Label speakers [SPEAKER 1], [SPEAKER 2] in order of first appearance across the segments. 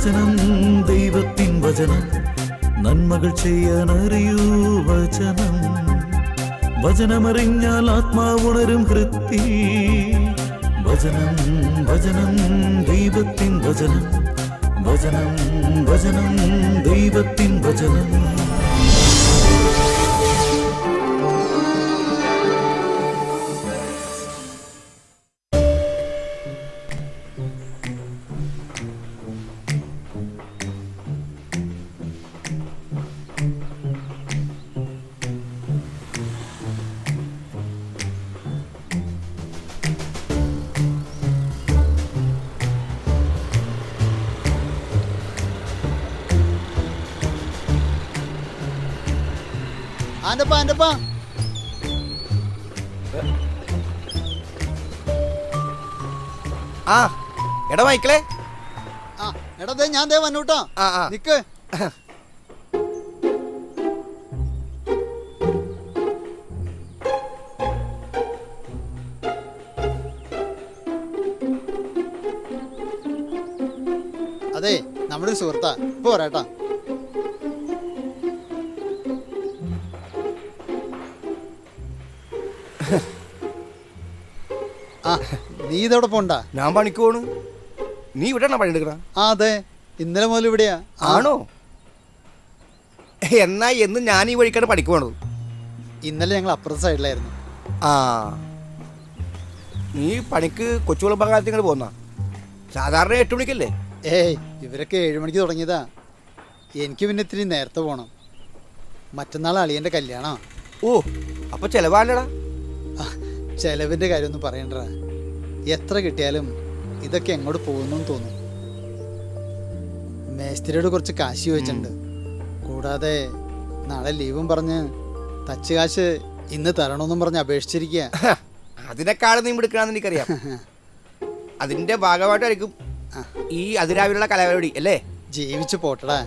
[SPEAKER 1] വചനം ദൈവത്തിൻ വചനം നന്മകൾ ചെയ്യാനറിയൂ വചനം വചനമറിഞ്ഞാൽ ആത്മാവുണരും ഹൃത്തി വചനം വചനം ദൈവത്തിൻ വചനം വചനം വചനം ദൈവത്തിൻ വചനം.
[SPEAKER 2] ആൻ്റപ്പാ
[SPEAKER 3] ആ എടാ മൈക്കിളെ.
[SPEAKER 2] ആ എടാ ദേ ഞാൻ ദേ വന്നൂട്ടോ. നിക്ക്. അതെ നമ്മുടെ ഒരു സുഹൃത്താ, ഇപ്പൊ പറയാട്ടാ. ആ നീ ഇതോടെ പോണ്ട.
[SPEAKER 3] ഞാൻ പണിക്ക് പോണു. നീ ഇവിടെ പണിയെടുക്കണ?
[SPEAKER 2] ആ അതെ, ഇന്നലെ മുതൽ ഇവിടെയാ.
[SPEAKER 3] ആണോ? എന്നാ എന്ന് ഞാൻ ഈ വഴിക്കാണ് പണിക്ക് പോണത്.
[SPEAKER 2] ഇന്നലെ ഞങ്ങൾ അപ്പുറത്തെ സൈഡിലായിരുന്നു.
[SPEAKER 3] ആ നീ പണിക്ക് കൊച്ചുകുളമ്പ കാലത്ത് ഇങ്ങനെ പോന്ന? സാധാരണ 8 മണിക്കല്ലേ?
[SPEAKER 2] ഏയ് ഇവരൊക്കെ 7 മണിക്ക് തുടങ്ങിയതാ. എനിക്ക് പിന്നെ ഇത്തിരി നേരത്തെ പോണം. മറ്റന്നാൾ അളിയൻ്റെ കല്യാണം.
[SPEAKER 3] ഓ അപ്പൊ ചെലവാണല്ലടാ.
[SPEAKER 2] ചെലവിൻ്റെ കാര്യമൊന്നും പറയണ്ട. എത്ര കിട്ടിയാലും ഇതൊക്കെ എങ്ങോട്ട് പോകുന്നു തോന്നും. മേസ്തിരിയോട് കുറച്ച് കാശ് ചോദിച്ചിട്ടുണ്ട്. കൂടാതെ നാളെ ലീവും പറഞ്ഞ് തച്ച് കാശ് ഇന്ന് തരണമെന്നും പറഞ്ഞ് അപേക്ഷിച്ചിരിക്കുക.
[SPEAKER 3] അതിനെക്കാളും നീ എടുക്കണമെന്ന് എനിക്കറിയാം. അതിന്റെ ഭാഗമായിട്ടായിരിക്കും ഈ അതിരാവിലുള്ള കലാപരിപാടി അല്ലേ?
[SPEAKER 2] ജീവിച്ചു പോട്ടടാ.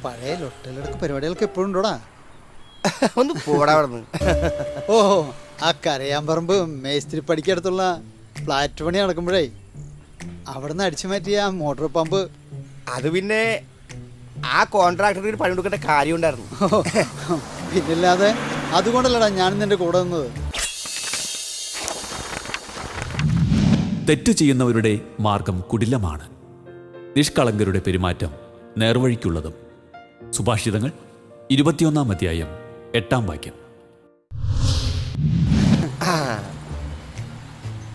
[SPEAKER 2] പഴയ ലൊട്ടലെടുക്ക് പരിപാടികൾക്ക് എപ്പോഴും ഉണ്ടോടാ.
[SPEAKER 3] ഒന്ന് പോടാ അവിടുന്ന്.
[SPEAKER 2] ഓഹോ, ആ കരയാമ്പറമ്പ് മേസ്തിരി പടിക്കടുത്തുള്ള ഫ്ലാറ്റ് പണി നടക്കുമ്പോഴേ അവിടുന്ന് അടിച്ചു മാറ്റിയ ആ മോട്ടോർ പമ്പ്.
[SPEAKER 3] അത് പിന്നെ ആ കോൺട്രാക്ടറിന് പണി കൊടുക്കേണ്ട കാര്യം ഉണ്ടായിരുന്നു.
[SPEAKER 2] പിന്നില്ലാതെ. അതുകൊണ്ടല്ലടാ ഞാൻ നിന്റെ കൂടെ നിന്നത്.
[SPEAKER 4] തെറ്റു ചെയ്യുന്നവരുടെ മാർഗം കുടിലമാണ്, നിഷ്കളങ്കരുടെ പെരുമാറ്റം നേർവഴിക്കുള്ളതും. സുഭാഷിതങ്ങൾ 21-ാം അധ്യായം 8-ാം വാക്യം.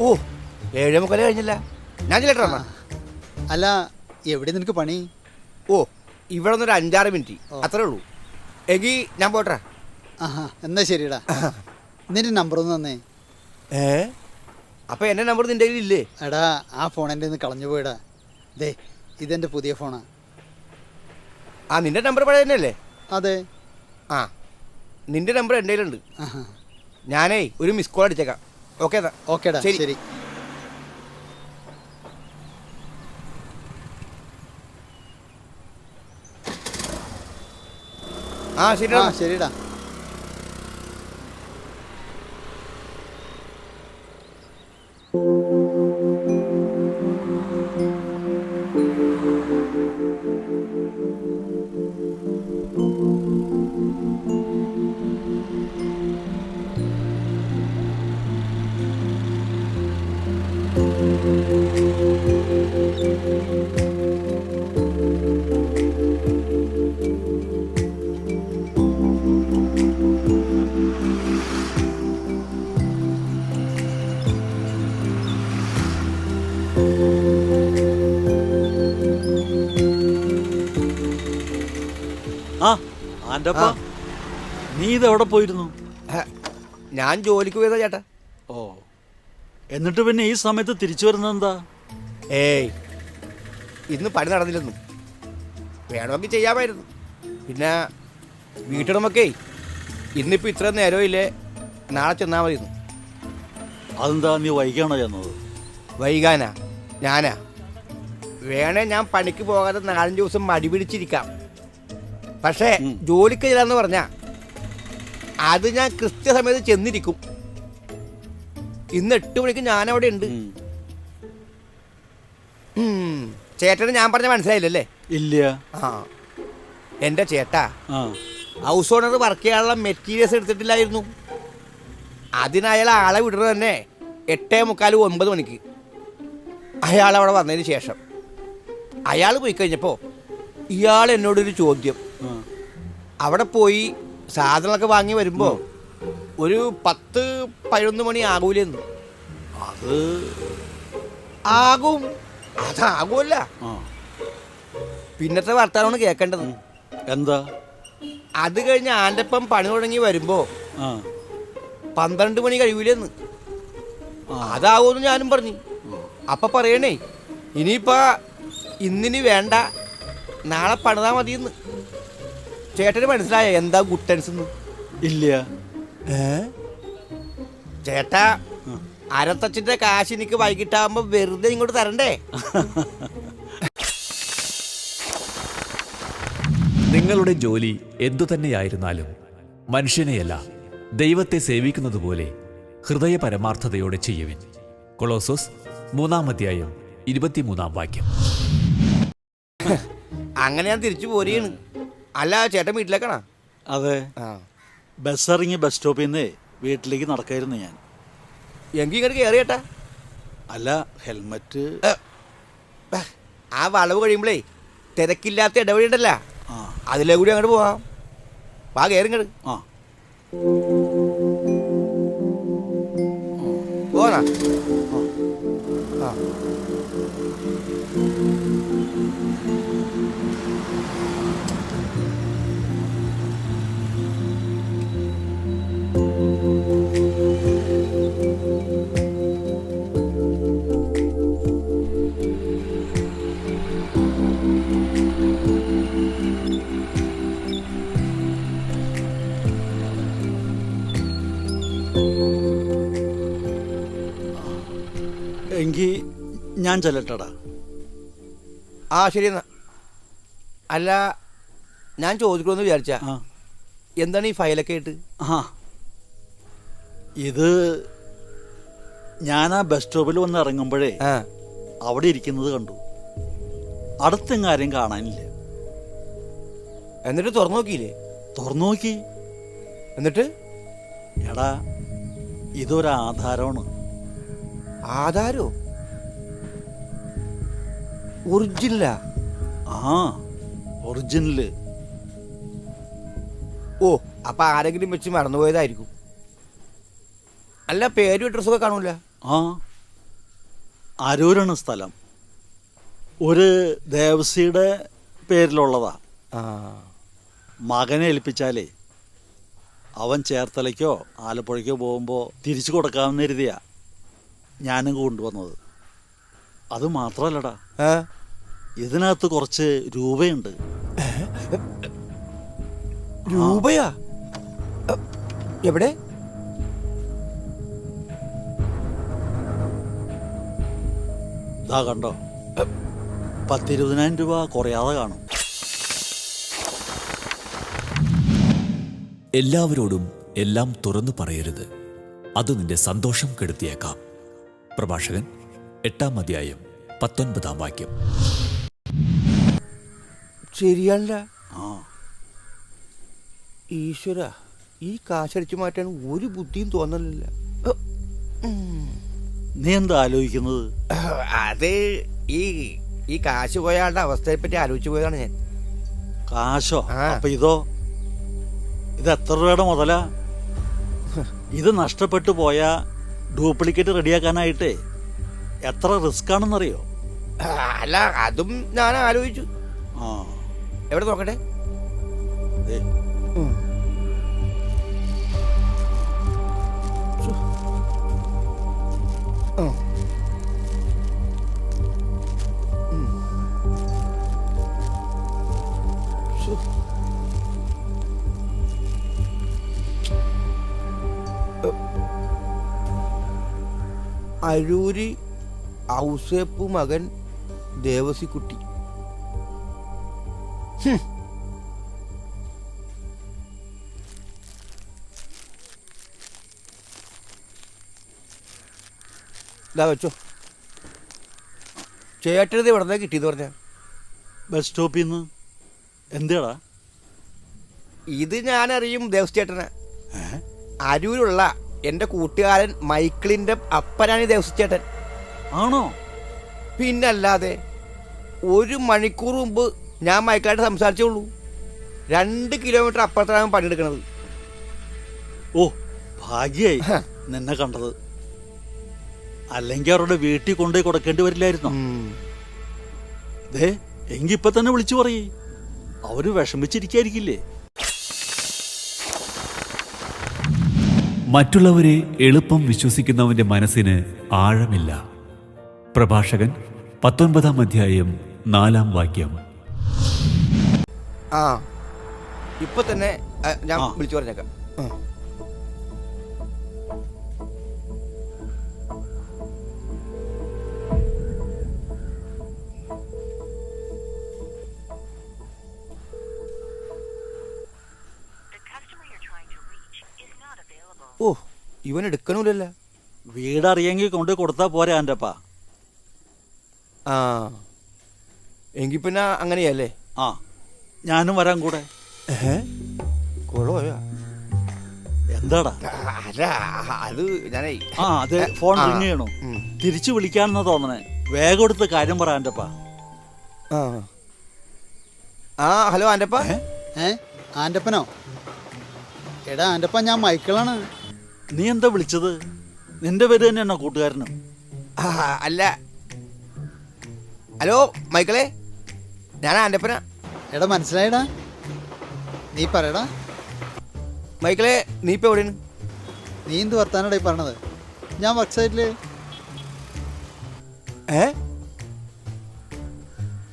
[SPEAKER 3] ഓ 7:45 കഴിഞ്ഞില്ല. ഞാൻ ചിലട്ടാ.
[SPEAKER 2] അല്ല എവിടെ നിനക്ക് പണി?
[SPEAKER 3] ഓ ഇവിടെ നിന്നൊരു 5-6 മിനിറ്റ് അത്രേ ഉള്ളൂ. എങ്കിൽ ഞാൻ പോട്ടെ.
[SPEAKER 2] ആഹാ എന്നാ ശരിടാ. നിന്റെ നമ്പർ ഒന്ന് തന്നേ.
[SPEAKER 3] അപ്പൊ എന്റെ നമ്പർ നിന്റെ കയ്യിൽ ഇല്ലേ?
[SPEAKER 2] എടാ ആ ഫോൺ എൻ്റെ നിന്ന് കളഞ്ഞു പോയിടാ. ദേ ഇതെൻ്റെ പുതിയ ഫോണാ.
[SPEAKER 3] ആ നിന്റെ നമ്പർ പഴയ തന്നെയല്ലേ?
[SPEAKER 2] അതെ.
[SPEAKER 3] ആ നിന്റെ നമ്പർ എൻ്റെ കയ്യിലുണ്ട്. ഞാനേ ഒരു മിസ് കോൾ അടിച്ചേക്കാം. ഓക്കെ
[SPEAKER 2] ഓക്കേടാ ശരി.
[SPEAKER 3] ആ ശരിടാ
[SPEAKER 2] ശരിടാ.
[SPEAKER 1] ആ ആൻ്റപ്പാ, നീ ഇതെവിടെ പോയിരുന്നു?
[SPEAKER 3] ഞാൻ ജോലിക്ക് പോയതാ ചേട്ടാ.
[SPEAKER 1] ഓ എന്നിട്ട് പിന്നെ ഈ സമയത്ത് തിരിച്ചു വരുന്നത് എന്താ?
[SPEAKER 3] ഏയ് ഇന്ന് പണി നടന്നില്ലെന്നും. വേണമെങ്കിൽ ചെയ്യാമായിരുന്നു. പിന്നെ വീട്ടിടമൊക്കെ ഇന്നിപ്പോൾ ഇത്ര നേരവും ഇല്ലേ, നാളെ ചെന്നാൽ മതിയിരുന്നു.
[SPEAKER 1] അതെന്താ നീ വൈകാണോ ചെന്നത്?
[SPEAKER 3] വൈകാനാ? ഞാനാ? വേണേ ഞാൻ പണിക്ക് പോകാതെ 4-5 ദിവസം മടി പിടിച്ചിരിക്കാം. പക്ഷേ ജോലിക്ക് ചെല്ലാന്ന് പറഞ്ഞാ അത് ഞാൻ കൃത്യസമയത്ത് ചെന്നിരിക്കും. ഇന്ന് 8 മണിക്ക് ഞാൻ അവിടെ ഉണ്ട്. ചേട്ടന് ഞാൻ പറഞ്ഞ മനസ്സിലായില്ലല്ലേ?
[SPEAKER 1] ഇല്ല.
[SPEAKER 3] ആ, എൻ്റെ ചേട്ടാ
[SPEAKER 1] ആ
[SPEAKER 3] ഹൗസ് ഓണർ വർക്ക് ചെയ്യാനുള്ള മെറ്റീരിയൽസ് എടുത്തിട്ടില്ലായിരുന്നു. അതിനയാൾ ആളെ വിടുന്നത് തന്നെ 8:45 9 മണിക്ക്. അയാൾ അവിടെ വന്നതിന് ശേഷം അയാൾ പോയി കഴിഞ്ഞപ്പോൾ ഇയാൾ എന്നോടൊരു ചോദ്യം.
[SPEAKER 1] ആ.
[SPEAKER 3] അവിടെ പോയി സാധനങ്ങളൊക്കെ വാങ്ങി വരുമ്പോൾ ഒരു 10 11 മണി ആകൂലെന്ന്.
[SPEAKER 1] അത്
[SPEAKER 3] ആകും, അതാകുമല്ല.
[SPEAKER 1] ആ
[SPEAKER 3] പിന്നത്തെ വർത്താനമാണ് കേൾക്കേണ്ടത്.
[SPEAKER 1] എന്താ?
[SPEAKER 3] അത് കഴിഞ്ഞ് ആൻ്റെപ്പം പണി തുടങ്ങി വരുമ്പോൾ
[SPEAKER 1] ആ
[SPEAKER 3] 12 മണി കഴിയൂലെന്ന്.
[SPEAKER 1] ആ.
[SPEAKER 3] അതാവുമെന്ന് ഞാനും പറഞ്ഞു. അപ്പം പറയണേ, ഇനിയിപ്പോൾ ഇന്നിനി വേണ്ട, നാളെ പണിതാൽ മതിയെന്ന്. ചേട്ടന് മനസ്സിലായ എന്താ ഗുട്ടൻസ് എന്ന്?
[SPEAKER 1] ഇല്ല.
[SPEAKER 3] ചേട്ടാ, അരത്തച്ഛൻ്റെ കാശ് എനിക്ക് വൈകിട്ടാകുമ്പോൾ വെറുതെ ഇങ്ങോട്ട് തരണ്ടേ?
[SPEAKER 4] നിങ്ങളുടെ ജോലി എന്തുതന്നെയായിരുന്നാലും മനുഷ്യനെയല്ല ദൈവത്തെ സേവിക്കുന്നത് പോലെ ഹൃദയ പരമാർത്ഥതയോടെ ചെയ്യുവിൻ. കൊളോസോസ് 3-ാം 23-ാം.
[SPEAKER 3] അങ്ങനെ ഞാൻ തിരിച്ചു പോരുകയാണ്. അല്ല, ചേട്ടൻ വീട്ടിലേക്കാണോ?
[SPEAKER 1] അതെ,
[SPEAKER 3] ആ,
[SPEAKER 1] ബസ് ഇറങ്ങി ബസ് സ്റ്റോപ്പിൽ നിന്ന് വീട്ടിലേക്ക് നടക്കായിരുന്നു ഞാൻ.
[SPEAKER 3] എങ്കിൽ ഇങ്ങോട്ട് കയറി ചേട്ടാ.
[SPEAKER 1] അല്ല, ഹെൽമറ്റ്.
[SPEAKER 3] ആ വളവ് കഴിയുമ്പോഴേ തിരക്കില്ലാത്ത ഇടവഴി ഉണ്ടല്ല,
[SPEAKER 1] ആ
[SPEAKER 3] അതിലേ കൂടി അങ്ങോട്ട് പോവാം. വാ, കയറി ഇങ്ങോട്ട്
[SPEAKER 1] ആ
[SPEAKER 3] പോന്നാ. ആ,
[SPEAKER 1] എങ്കിൽ ഞാൻ ചെല്ലട്ടടാ.
[SPEAKER 3] ആ ശരി എന്നാ. അല്ല, ഞാൻ ചോദിക്കണമെന്ന് വിചാരിച്ച
[SPEAKER 1] ആ
[SPEAKER 3] എന്താണ് ഈ ഫയലൊക്കെ ആയിട്ട്?
[SPEAKER 1] ആ ഇത് ഞാൻ ആ ബസ് സ്റ്റോപ്പിൽ വന്ന് ഇറങ്ങുമ്പോഴേ
[SPEAKER 3] ആ,
[SPEAKER 1] അവിടെ ഇരിക്കുന്നത് കണ്ടു. അടുത്തെങ്ങും ആരെയും കാണാനില്ല.
[SPEAKER 3] എന്നിട്ട് തുറന്നു നോക്കിയില്ലേ?
[SPEAKER 1] തുറന്നു നോക്കി.
[SPEAKER 3] എന്നിട്ട്
[SPEAKER 1] എടാ, ഇതൊരു ആധാരമാണ്.
[SPEAKER 3] ആധാരോ? ഒറിജിനലാ?
[SPEAKER 1] ആ ഒറിജിനല്.
[SPEAKER 3] ഓ, അപ്പൊ ആരെങ്കിലും വെച്ച് മറന്നുപോയതായിരിക്കും. അല്ല, പേരും അഡ്രസ്സൊക്കെ കാണൂല?
[SPEAKER 1] ആ അരൂരാണ് സ്ഥലം. ഒരു ദേവസിയുടെ പേരിലുള്ളതാ.
[SPEAKER 3] ആ,
[SPEAKER 1] മകനെ ഏൽപ്പിച്ചാലേ അവൻ ചേർത്തലയ്ക്കോ ആലപ്പുഴയ്ക്കോ പോകുമ്പോൾ തിരിച്ചു കൊടുക്കാമെന്ന് കരുതിയാ ഞാനും കൊണ്ടുവന്നത്. അത് മാത്രല്ലടാ,
[SPEAKER 3] ആ?
[SPEAKER 1] ഇതിനകത്ത് കുറച്ച് രൂപയുണ്ട്.
[SPEAKER 3] രൂപയാ? എവിടെ?
[SPEAKER 1] ഇതാ കണ്ടോ, 10-20,000 രൂപ കുറയാതെ കാണും.
[SPEAKER 4] എല്ലാവരോടും എല്ലാം തുറന്നു പറയരുത്, അത് നിന്റെ സന്തോഷം കെടുത്തിയേക്കാം. പ്രഭാഷകൻ 8-ാം 19-ാം.
[SPEAKER 3] ശരിയല്ല.
[SPEAKER 1] ആ
[SPEAKER 3] ഈശ്വര, ഈ കാശടിച്ചു മാറ്റാൻ ഒരു ബുദ്ധിയും തോന്നലില്ല.
[SPEAKER 1] നീ എന്താ ആലോചിക്കുന്നത്?
[SPEAKER 3] അത് ഈ കാശ് പോയ ആളുടെ അവസ്ഥയെ പറ്റി ആലോചിച്ചു പോയതാണ് ഞാൻ.
[SPEAKER 1] കാശോ?
[SPEAKER 3] ആ.
[SPEAKER 1] അപ്പൊ ഇതോ? ഇത് എത്ര രൂപയുടെ മുതലാ? ഇത് നഷ്ടപ്പെട്ടു പോയ ഡ്യൂപ്ലിക്കേറ്റ് റെഡിയാക്കാനായിട്ടേ എത്ര റിസ്ക് ആണെന്നറിയോ?
[SPEAKER 3] അല്ല, അതും ഞാൻ ആലോചിച്ചു.
[SPEAKER 1] ആ
[SPEAKER 3] എവിടെ നോക്കട്ടെ?
[SPEAKER 1] ദേ,
[SPEAKER 3] അരൂരി ഔസേപ്പ് മകൻ ദേവസിക്കുട്ടി. ഇതാ വെച്ചോ. ചേട്ടനത് എവിടെ നിന്നാ കിട്ടിയെന്ന് പറഞ്ഞ?
[SPEAKER 1] ബസ് സ്റ്റോപ്പിൽ നിന്ന്. എന്താടാ?
[SPEAKER 3] ഇത് ഞാനറിയും ദേവസ് ചേട്ടനെ.
[SPEAKER 1] ഏ?
[SPEAKER 3] അരൂരുള്ള എൻ്റെ കൂട്ടുകാരൻ മൈക്കിളിൻ്റെ അപ്പനാണ് ഈ ദേവസ് ചേട്ടൻ.
[SPEAKER 1] ആണോ?
[SPEAKER 3] പിന്നല്ലാതെ 1 മണിക്കൂർ മുമ്പ് ഞാൻ മൈക്കിളായിട്ട് സംസാരിച്ചേ ഉള്ളൂ. 2 കിലോമീറ്റർ അപ്പുറത്താണ് പണിയെടുക്കണത്.
[SPEAKER 1] ഓ, ഭാഗ്യായി നിന്നെ കണ്ടത്. അല്ലെങ്കിൽ അവരുടെ വീട്ടിൽ കൊണ്ടുപോയി കൊടുക്കേണ്ടി വരില്ലായിരുന്നോ? ദേ, എങ്കി ഇപ്പൊ തന്നെ വിളിച്ചു പറയേ. അവര് വിഷമിച്ചിരിക്കായിരിക്കില്ലേ?
[SPEAKER 4] മറ്റുള്ളവരെ എളുപ്പം വിശ്വസിക്കുന്നവന്റെ മനസ്സിന് ആഴമില്ല. പ്രഭാഷകൻ 19-ാം അധ്യായം 4-ാം വാക്യം.
[SPEAKER 3] ആ, ഇപ്പൊ തന്നെ ഞാൻ വിളിച്ചു പറഞ്ഞേക്കാം. ഓ, ഇവൻ എടുക്കണമില്ലല്ല.
[SPEAKER 1] വീടറിയെങ്കിൽ കൊണ്ട് കൊടുത്താ പോരാ എന്റെപ്പാ.
[SPEAKER 3] ആ, എങ്കിൽ പിന്നെ അങ്ങനെയല്ലേ?
[SPEAKER 1] ആ, ഞാനും വരാൻ കൂടെ.
[SPEAKER 3] കൊള്ളോയാ?
[SPEAKER 1] എന്താടാ?
[SPEAKER 3] അല്ല, അത് ഞാനേ.
[SPEAKER 1] ആ, അതെ, ഫോൺ റിങ് ചെയ്യണോ? തിരിച്ചു വിളിക്കാനെന്നാ തോന്നണേ. വേഗം എടുത്ത് കാര്യം പറ എന്റെപ്പാ.
[SPEAKER 3] ആ, ഹലോ ആൻ്റപ്പ.
[SPEAKER 2] ആൻ്റപ്പനോ? എടാ ആൻ്റപ്പ, ഞാൻ മൈക്കിളാണ്.
[SPEAKER 1] നീ എന്താ വിളിച്ചത്? നിന്റെ പേര് തന്നെയാണോ കൂട്ടുകാരനും?
[SPEAKER 3] അല്ല. ഹലോ മൈക്കിളെ, ഞാൻ ആൻ്റപ്പനാ.
[SPEAKER 2] എടാ മനസ്സിലായടാ? നീ പറയടാ.
[SPEAKER 3] മൈക്കിളെ, നീ ഇപ്പൊ എവിടെയാണ്?
[SPEAKER 2] നീ എന്ത് വർത്താനടാ ഈ പറഞ്ഞത്? ഞാൻ വർക്ക് സൈറ്റില്.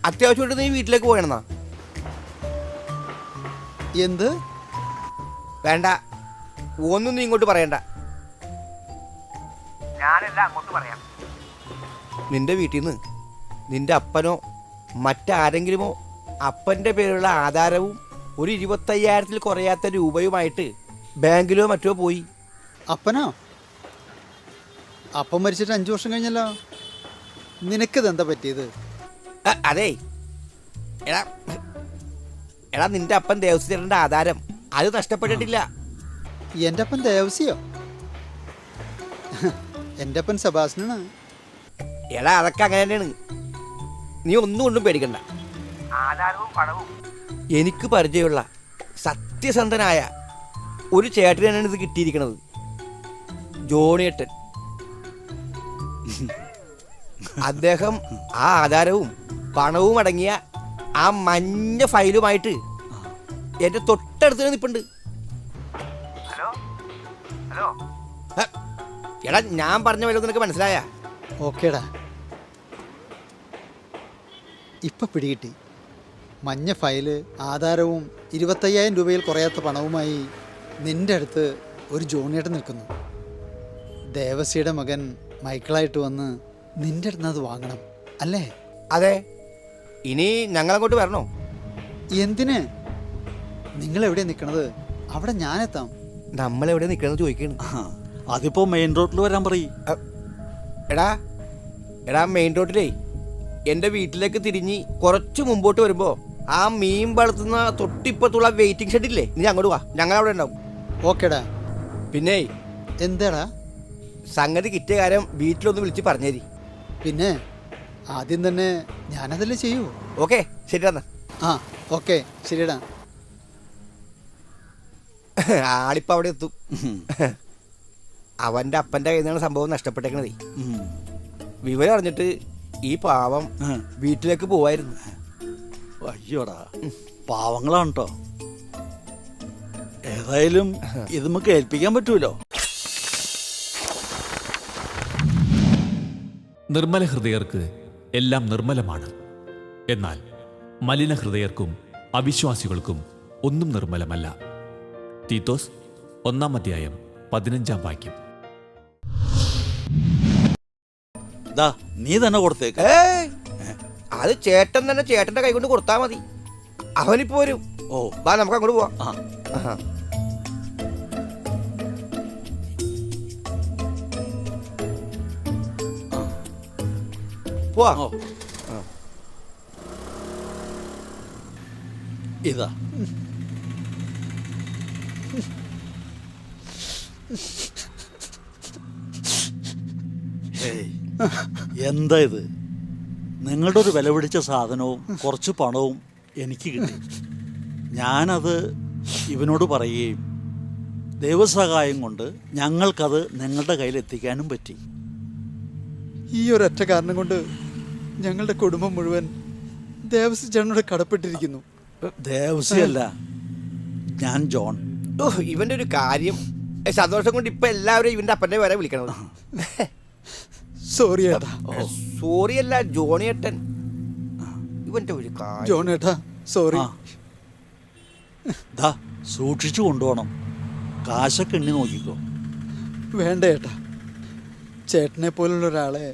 [SPEAKER 3] അത്യാവശ്യമായിട്ട് നീ വീട്ടിലേക്ക് പോയണെന്നാ?
[SPEAKER 2] എന്ത്?
[SPEAKER 3] വേണ്ട, ഒന്നും നീ ഇങ്ങോട്ട് പറയണ്ട. ഞാനല്ല അങ്ങോട്ട് പറയാം. നിന്റെ വീട്ടിൽ നിന്ന് നിന്റെ അപ്പനോ മറ്റാരെങ്കിലുമോ അപ്പൻ്റെ പേരുള്ള ആധാരവും ഒരു 25,000-ൽ കുറയാത്ത രൂപയുമായിട്ട് ബാങ്കിലോ മറ്റോ പോയി.
[SPEAKER 2] അപ്പനോ? അപ്പം മരിച്ചിട്ട് 5 വർഷം കഴിഞ്ഞല്ലോ. നിനക്കിതെന്താ പറ്റിയത്?
[SPEAKER 3] അതെ, എടാ എടാ നിന്റെ അപ്പൻ ദേവസ്വത്തിൻ്റെ ആധാരം അത് നഷ്ടപ്പെട്ടിട്ടില്ല.
[SPEAKER 2] എൻ്റെ അപ്പൻ ദേവസിയോ? എൻ്റെ അപ്പൻ സെബാസ്റ്റിനാണ്.
[SPEAKER 3] എടാ അതൊക്കെ അങ്ങനെ തന്നെയാണ്. നീ ഒന്നും കൊണ്ടും പേടിക്കണ്ട. ആധാരവും പണവും എനിക്ക് പരിചയമുള്ള സത്യസന്ധനായ ഒരു ചേട്ടനാണ് ഇത് കിട്ടിയിരിക്കുന്നത്. ജോണിയേട്ടൻ. അദ്ദേഹം ആ ആധാരവും പണവും അടങ്ങിയ ആ മഞ്ഞ ഫയലുമായിട്ട് എൻ്റെ തൊട്ടടുത്ത് നിൽപ്പുണ്ട്. എടാ, ഞാൻ പറഞ്ഞ വല്ലതും നിനക്ക് മനസ്സിലായ?
[SPEAKER 2] ഓക്കേടാ, ഇപ്പം പിടികിട്ടി. മഞ്ഞ ഫയല്, ആധാരവും 25,000 രൂപയിൽ കുറയാത്ത പണവുമായി നിന്റെ അടുത്ത് ഒരു ജോണിയേട്ടൻ നിൽക്കുന്നു. ദേവസിയുടെ മകൻ മൈക്കിളായിട്ട് വന്ന് നിന്റെ അടുത്ത് അത് വാങ്ങണം അല്ലേ?
[SPEAKER 3] അതെ. ഇനി ഞങ്ങളങ്ങോട്ട് വരണോ?
[SPEAKER 2] എന്തിന്? നിങ്ങൾ എവിടെയാണ് നിൽക്കണത്? അവിടെ ഞാനെത്താം.
[SPEAKER 3] നമ്മളെവിടെ നിൽക്കണമെന്ന് ചോദിക്കണം.
[SPEAKER 1] അതിപ്പോ മെയിൻ റോഡിൽ വരാൻ പറയും.
[SPEAKER 3] എടാ എടാ മെയിൻ റോഡിലേ എൻ്റെ വീട്ടിലേക്ക് തിരിഞ്ഞ് കുറച്ച് മുമ്പോട്ട് വരുമ്പോൾ ആ മീൻ വളർത്തുന്ന തൊട്ടിപ്പത്തുള്ള വെയിറ്റിംഗ് ഷെഡില്ലേ, നീ അങ്ങോട്ട് വാ, ഞങ്ങളവിടെ ഉണ്ടാവും.
[SPEAKER 2] ഓക്കേടാ.
[SPEAKER 3] പിന്നെ
[SPEAKER 2] എന്താടാ?
[SPEAKER 3] സംഗതി കിട്ടിയ കാര്യം വീട്ടിലൊന്ന് വിളിച്ച് പറഞ്ഞേരി.
[SPEAKER 2] പിന്നെ ആദ്യം തന്നെ ഞാനതല്ലേ ചെയ്യൂ.
[SPEAKER 3] ഓക്കെ, ശരി എന്നാ.
[SPEAKER 2] ആ ഓക്കെ, ശരിടാ.
[SPEAKER 3] ആളിപ്പോൾ അവിടെ എത്തും. അവൻ്റെ അപ്പൻ്റെ കയ്യിൽ നിന്നാണ് സംഭവം നഷ്ടപ്പെട്ടേക്കണതേ. വിവരം അറിഞ്ഞിട്ട് ഈ പാവം വീട്ടിലേക്ക് പോവായിരുന്നു.
[SPEAKER 1] അയ്യോടാ, പാവങ്ങളാണ് കേട്ടോ. ഏതായാലും ഇത് നമുക്ക് ഏൽപ്പിക്കാൻ പറ്റൂലോ.
[SPEAKER 4] നിർമ്മല ഹൃദയർക്ക് എല്ലാം നിർമ്മലമാണ്. എന്നാൽ മലിന ഹൃദയർക്കും അവിശ്വാസികൾക്കും ഒന്നും നിർമ്മലമല്ല. തീത്തോസ് 1-ാം അധ്യായം 15-ാം വാക്യം.
[SPEAKER 1] നീ തന്നെ കൊടുത്തേക്ക്.
[SPEAKER 3] അത് ചേട്ടൻ തന്നെ ചേട്ടന്റെ കൈ കൊണ്ട് കൊടുത്താൽ മതി. അവനിപ്പോ വരും.
[SPEAKER 1] ഓ,
[SPEAKER 3] വാ, നമുക്ക് അങ്ങോട്ട് പോവാം. പോവാ.
[SPEAKER 1] ഇതാ. ഏയ്, എന്താ ഇത്? നിങ്ങളുടെ ഒരു വില പിടിച്ച സാധനവും കുറച്ച് പണവും എനിക്ക് കിട്ടി. ഞാനത് ഇവനോട് പറയുകയും ദൈവസഹായം കൊണ്ട് ഞങ്ങൾക്കത് നിങ്ങളുടെ കയ്യിൽ എത്തിക്കാനും പറ്റി.
[SPEAKER 2] ഈ ഒരൊറ്റ കാരണം കൊണ്ട് ഞങ്ങളുടെ കുടുംബം മുഴുവൻ ദേവസ്വം ചേട്ടനോട് കടപ്പെട്ടിരിക്കുന്നു.
[SPEAKER 1] ദേവസ്വല്ല, ഞാൻ ജോൺ.
[SPEAKER 3] ഓ, ഇവന്റെ ഒരു കാര്യം സന്തോഷം കൊണ്ട് ഇപ്പൊ എല്ലാവരും ഇവന്റെ അപ്പന്റെ വരെ വിളിക്കണത്.
[SPEAKER 2] സോറി ഏട്ടാ.
[SPEAKER 3] സോറി അല്ല, ജോണിയേട്ടൻ. ഇവന്റെ ഒരു കാര്യം.
[SPEAKER 2] ജോൺ ഏട്ടാ സോറി.
[SPEAKER 1] ദാ സൂക്ഷിച്ചു കൊണ്ടുപോകണം. കാശൊക്കെ എണ്ണി നോക്കിക്കോ.
[SPEAKER 2] വേണ്ട ഏട്ടാ, ചേട്ടനെ പോലുള്ള ഒരാളെ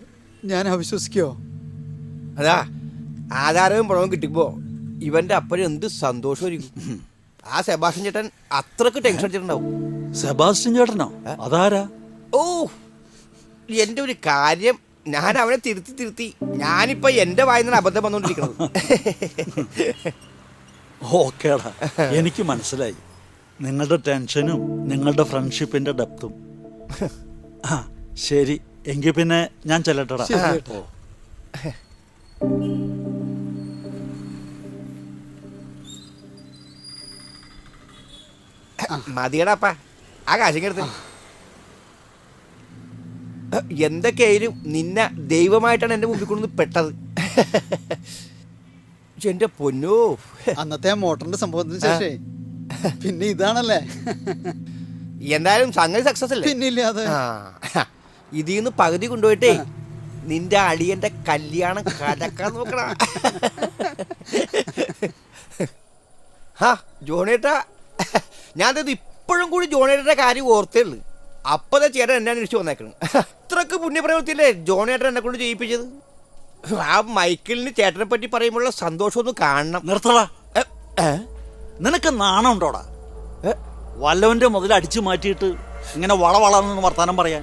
[SPEAKER 2] ഞാൻ അവിശ്വസിക്കോ?
[SPEAKER 3] അതാ ആധാരവും പണവും കിട്ടിപ്പോ ഇവന്റെ അപ്പന് എന്ത് സന്തോഷമായിരിക്കും. ആ സെബാസ്റ്റ്യൻ ചേട്ടൻ അത്രക്ക് ടെൻഷൻ അടിച്ചിട്ടുണ്ടാവും.
[SPEAKER 1] സെബാസ്റ്റ്യൻ ചേട്ടനോ? അതാരാ?
[SPEAKER 3] ഓ, എന്റെ ഒരു കാര്യം. ഞാൻ അവനെ തിരുത്തി ഞാനിപ്പോ എന്റെ വായിന്ന് അബദ്ധം വന്നോണ്ടിരിക്കണത്.
[SPEAKER 1] ഓക്കേടാ, എനിക്ക് മനസ്സിലായി നിങ്ങളുടെ ടെൻഷനും നിങ്ങളുടെ ഫ്രണ്ട്ഷിപ്പിന്റെ ഡെപ്തും. ആ ശരി, എങ്കിൽ പിന്നെ ഞാൻ ചെല്ലട്ടടാ.
[SPEAKER 2] ശരി ഏട്ടാ.
[SPEAKER 3] മതിയടാപ്പ, ആ കാശിങ്ങടുത്ത്. എന്തൊക്കെയായാലും നിന്നെ ദൈവമായിട്ടാണ് എന്റെ മുമ്പിൽ കൊണ്ടു പെട്ടത്. എന്റെ പൊന്നോ,
[SPEAKER 2] അന്നത്തെ ആ മോട്ടറിന്റെ സംഭവത്തിന് ശേഷേ പിന്നെ ഇതാണല്ലേ.
[SPEAKER 3] എന്തായാലും സംഗതി സക്സസ് അല്ലേ?
[SPEAKER 2] പിന്നില്ലാതെ.
[SPEAKER 3] ഇതിന്ന് പകുതി കൊണ്ടുപോയിട്ടേ നിന്റെ അളിയന്റെ കല്യാണം കലക്കാൻ നോക്കണ. ജോണേട്ടാ, ഞാനത് ഇപ്പോഴും കൂടി ജോണേട്ടന്റെ കാര്യം ഓർത്തേ ഉള്ളു. അപ്പതെ ചേട്ടൻ എന്നെ അന്വേഷിച്ച് വന്നേക്കണം. ഇത്രക്ക് പുണ്യപ്രവൃത്തിയല്ലേ ജോണേട്ടൻ എന്നെ കൊണ്ട് ചെയ്യിപ്പിച്ചത്. ആ മൈക്കിളിന് ചേട്ടനെ പറ്റി പറയുമ്പോഴുള്ള സന്തോഷമൊന്നും കാണണം.
[SPEAKER 1] നിർത്തടാ. നിനക്ക് നാണം ഉണ്ടോടാ? വല്ലവന്റെ മുതൽ അടിച്ചു മാറ്റിയിട്ട് ഇങ്ങനെ വളവളന്ന് വർത്താനം പറയാൻ?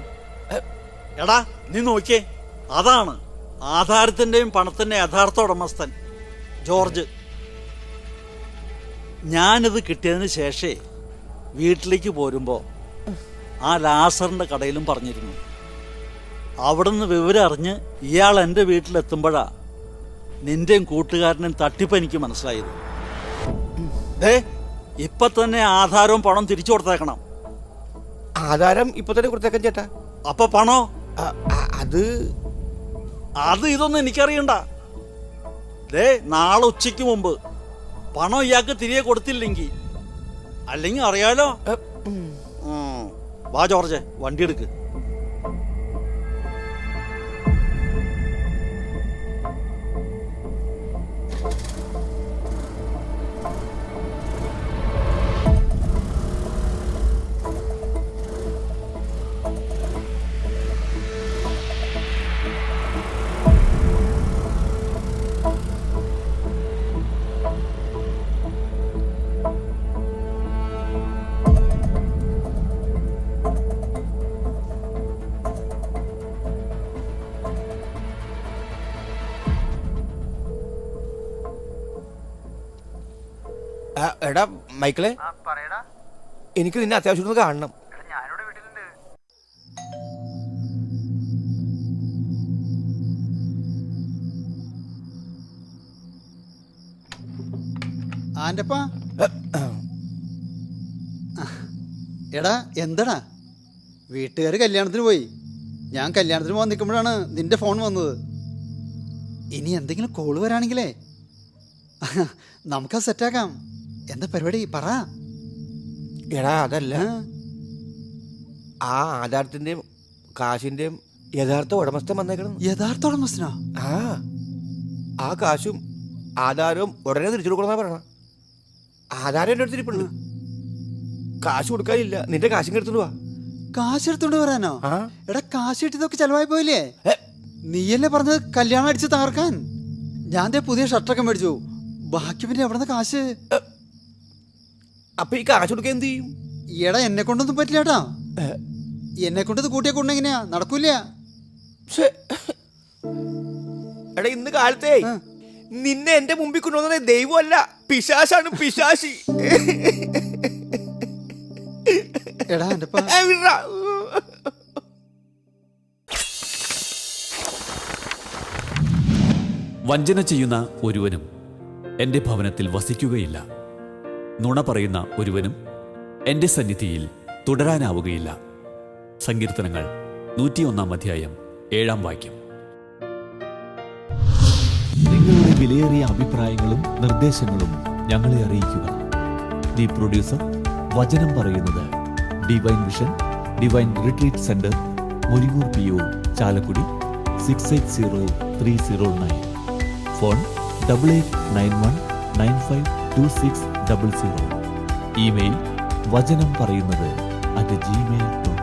[SPEAKER 1] എടാ നീ നോക്കിയേ, അതാണ് ആധാരത്തിന്റെയും പണത്തിന്റെയും യഥാർത്ഥ ഉടമസ്ഥൻ ജോർജ്. ഞാനിത് കിട്ടിയതിന് ശേഷേ വീട്ടിലേക്ക് പോരുമ്പോൾ ആ ലാസറിന്റെ കടയിലും പറഞ്ഞിരുന്നു. അവിടുന്ന് വിവരം അറിഞ്ഞ് ഇയാൾ എൻ്റെ വീട്ടിലെത്തുമ്പോഴാ നിന്റെയും കൂട്ടുകാരനെയും തട്ടിപ്പ് എനിക്ക് മനസ്സിലായത്. ഇപ്പൊ തന്നെ ആധാരവും പണം തിരിച്ചു കൊടുത്തേക്കണം.
[SPEAKER 3] ആധാരം ഇപ്പൊ തന്നെ കൊടുത്തേക്കാൻ ചേട്ടാ.
[SPEAKER 1] അപ്പൊ പണോ?
[SPEAKER 3] അത്
[SPEAKER 1] ഇതൊന്നും എനിക്കറിയണ്ട. നാളെ ഉച്ചയ്ക്ക് മുമ്പ് പണം ഇയാൾക്ക് തിരികെ കൊടുത്തില്ലെങ്കിൽ, അല്ലെങ്കിൽ അറിയാലോ. വാ ജോർജ്, വണ്ടി എടുക്ക്.
[SPEAKER 3] എടാ മൈക്കിളെ, എനിക്ക് നിന്നെ അത്യാവശ്യം കാണണം.
[SPEAKER 2] ആൻ്റപ്പാ, എടാ എന്താടാ? വീട്ടുകാർ കല്യാണത്തിന് പോയി. ഞാൻ കല്യാണത്തിന് പോകാൻ നിൽക്കുമ്പോഴാണ് നിന്റെ ഫോൺ വന്നത്. ഇനി എന്തെങ്കിലും കോള് വരാണെങ്കിലേ നമുക്കത് സെറ്റാക്കാം. എന്താ പരിപാടി പറ.
[SPEAKER 3] എടാ അതല്ല, ആ ആധാരത്തിന്റെയും കാശിന്റെയും യഥാർത്ഥ ഉടമസ്ഥൻ വന്നേക്കണം.
[SPEAKER 2] യഥാർത്ഥ ഉടമസ്ഥനോ?
[SPEAKER 3] ആ കാശും ആധാരവും ഉടനെ തിരിച്ചു കൊടുക്കണമെന്നാ പറയണം. ആധാരം എൻ്റെ അടുത്തിരിപ്പുണ്ട്, കാശ് കൊടുക്കാനില്ല. നിന്റെ കാശും എടുത്തോണ്ട് വാ.
[SPEAKER 2] കാശ് എടുത്തോണ്ട് വരാനോ? എടാ കാശ് കിട്ടിയതൊക്കെ ചെലവായി പോയില്ലേ? നീയല്ലേ പറഞ്ഞത് കല്യാണം അടിച്ച് തകർക്കാൻ? ഞാൻ പുതിയ ഷർട്ടൊക്കെ മേടിച്ചു. ബാക്കി പിന്നെ എവിടെ നിന്ന് കാശ്?
[SPEAKER 3] അപ്പൊ ഈ കാശ് കൊടുക്കാൻ എന്ത് ചെയ്യും?
[SPEAKER 2] എടാ എന്നെ കൊണ്ടൊന്നും പറ്റില്ല കേട്ടാ. എന്നെ കൊണ്ട് ഇത് കൂട്ടിയെ കൊണ്ടെങ്ങനെയാ? നടക്കൂല.
[SPEAKER 3] എടാ ഇന്ന് കാലത്തേ നിന്നെ എന്റെ മുമ്പിൽ കൊണ്ടുവന്നത് ദൈവമല്ല, പിശാശാണ് പിശാശി.
[SPEAKER 2] എടാ എൻ്റെ
[SPEAKER 3] വിടാ.
[SPEAKER 4] വഞ്ചന ചെയ്യുന്ന ഒരുവനും എൻ്റെ ഭവനത്തിൽ വസിക്കുകയില്ല. നുണ പറയുന്ന ഒരുവനും എൻ്റെ സന്നിധിയിൽ തുടരാനാവുകയില്ല. സങ്കീർത്തനങ്ങൾ 101 അധ്യായം 7 വാക്യം.
[SPEAKER 5] നിങ്ങളുടെ വിലയേറിയ അഭിപ്രായങ്ങളും നിർദ്ദേശങ്ങളും ഞങ്ങളെ അറിയിക്കുക. ദി പ്രൊഡ്യൂസർ, വചനം പറയുന്നത്, divine vision, divine retreat centre, Muringoor PO, Chalakudy 680309. Phone 8891952600. Email വചനം പറയുന്നത് @gmail.com.